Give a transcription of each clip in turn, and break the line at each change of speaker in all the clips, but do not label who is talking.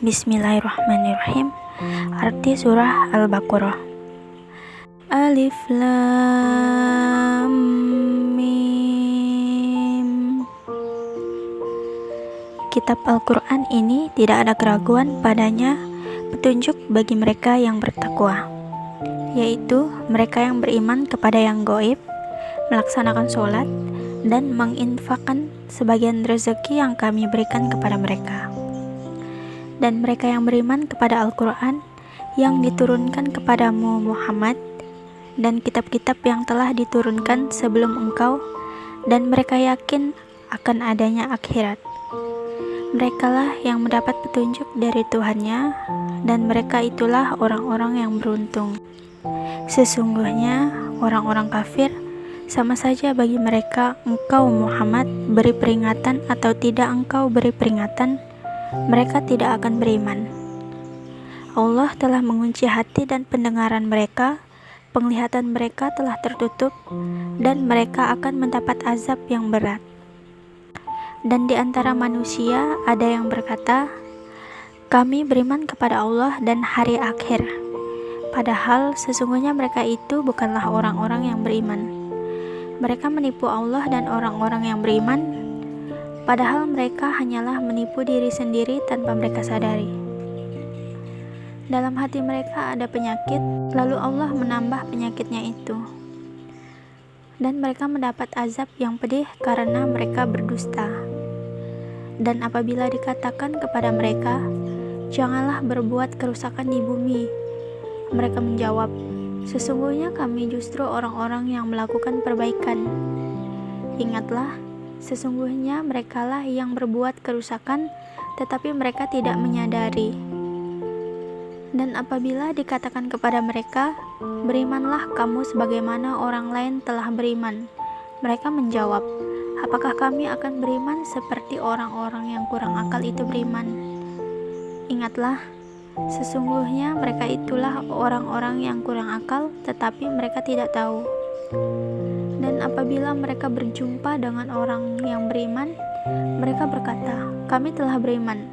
Bismillahirrahmanirrahim. Arti surah Al-Baqarah. Alif Lam Mim. Kitab Al-Quran ini tidak ada keraguan padanya, petunjuk bagi mereka yang bertakwa, yaitu mereka yang beriman kepada yang gaib, melaksanakan sholat, dan menginfakkan sebagian rezeki yang kami berikan kepada mereka. Dan mereka yang beriman kepada Al-Quran yang diturunkan kepadamu Muhammad, dan kitab-kitab yang telah diturunkan sebelum engkau, dan mereka yakin akan adanya akhirat. Merekalah yang mendapat petunjuk dari Tuhannya, dan mereka itulah orang-orang yang beruntung. Sesungguhnya orang-orang kafir sama saja bagi mereka, engkau Muhammad beri peringatan atau tidak engkau beri peringatan, mereka tidak akan beriman. Allah telah mengunci hati dan pendengaran mereka, penglihatan mereka telah tertutup, dan mereka akan mendapat azab yang berat. Dan di antara manusia ada yang berkata, kami beriman kepada Allah dan hari akhir, padahal sesungguhnya mereka itu bukanlah orang-orang yang beriman. Mereka menipu Allah dan orang-orang yang beriman, padahal mereka hanyalah menipu diri sendiri tanpa mereka sadari. Dalam hati mereka ada penyakit, lalu Allah menambah penyakitnya itu. Dan mereka mendapat azab yang pedih karena mereka berdusta. Dan apabila dikatakan kepada mereka, janganlah berbuat kerusakan di bumi, mereka menjawab, sesungguhnya kami justru orang-orang yang melakukan perbaikan. Ingatlah, sesungguhnya merekalah yang berbuat kerusakan, tetapi mereka tidak menyadari. Dan apabila dikatakan kepada mereka, berimanlah kamu sebagaimana orang lain telah beriman, mereka menjawab, apakah kami akan beriman seperti orang-orang yang kurang akal itu beriman? Ingatlah, sesungguhnya mereka itulah orang-orang yang kurang akal, tetapi mereka tidak tahu. Dan apabila mereka berjumpa dengan orang yang beriman, mereka berkata, kami telah beriman.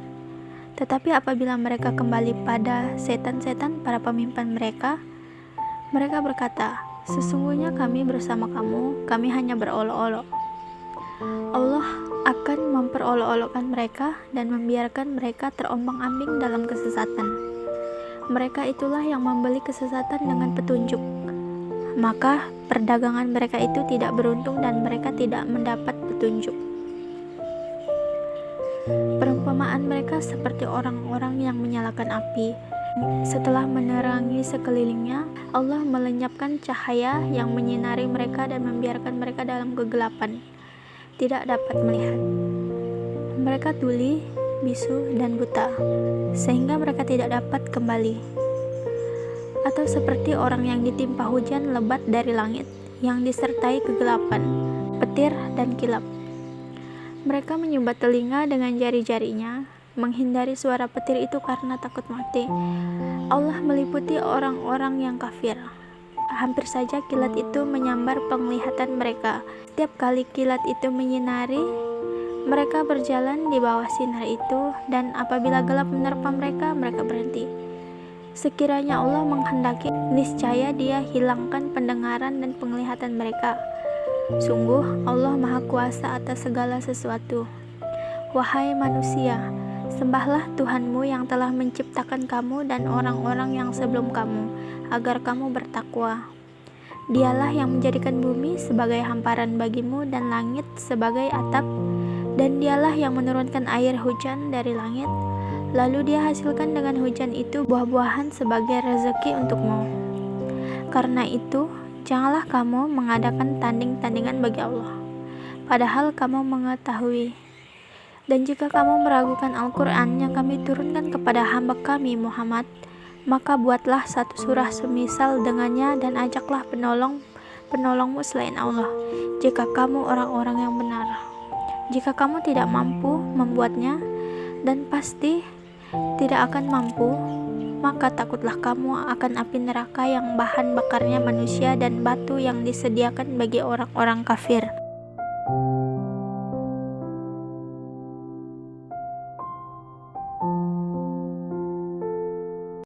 Tetapi apabila mereka kembali pada setan-setan para pemimpin mereka, mereka berkata, sesungguhnya kami bersama kamu, kami hanya berolok-olok. Allah akan memperolok-olokkan mereka dan membiarkan mereka terombang-ambing dalam kesesatan. Mereka itulah yang membeli kesesatan dengan petunjuk. Maka perdagangan mereka itu tidak beruntung dan mereka tidak mendapat petunjuk. Perumpamaan mereka seperti orang-orang yang menyalakan api. Setelah menerangi sekelilingnya, Allah melenyapkan cahaya yang menyinari mereka dan membiarkan mereka dalam kegelapan, tidak dapat melihat. Mereka tuli, bisu, dan buta, sehingga mereka tidak dapat kembali. Atau seperti orang yang ditimpa hujan lebat dari langit, yang disertai kegelapan, petir, dan kilap. Mereka menyumbat telinga dengan jari-jarinya, menghindari suara petir itu karena takut mati. Allah meliputi orang-orang yang kafir. Hampir saja kilat itu menyambar penglihatan mereka. Setiap kali kilat itu menyinari, mereka berjalan di bawah sinar itu, dan apabila gelap menerpa mereka, mereka berhenti. Sekiranya Allah menghendaki, niscaya Dia hilangkan pendengaran dan penglihatan mereka. Sungguh Allah Maha Kuasa atas segala sesuatu. Wahai manusia, sembahlah Tuhanmu yang telah menciptakan kamu dan orang-orang yang sebelum kamu, agar kamu bertakwa. Dialah yang menjadikan bumi sebagai hamparan bagimu dan langit sebagai atap, dan Dialah yang menurunkan air hujan dari langit, lalu Dia hasilkan dengan hujan itu buah-buahan sebagai rezeki untukmu. Karena itu, janganlah kamu mengadakan tanding-tandingan bagi Allah, padahal kamu mengetahui. Dan jika kamu meragukan Al-Quran yang kami turunkan kepada hamba kami Muhammad, maka buatlah satu surah semisal dengannya dan ajaklah penolongmu selain Allah, jika kamu orang-orang yang benar. Jika kamu tidak mampu membuatnya, dan pasti tidak akan mampu, maka takutlah kamu akan api neraka yang bahan bakarnya manusia dan batu yang disediakan bagi orang-orang kafir.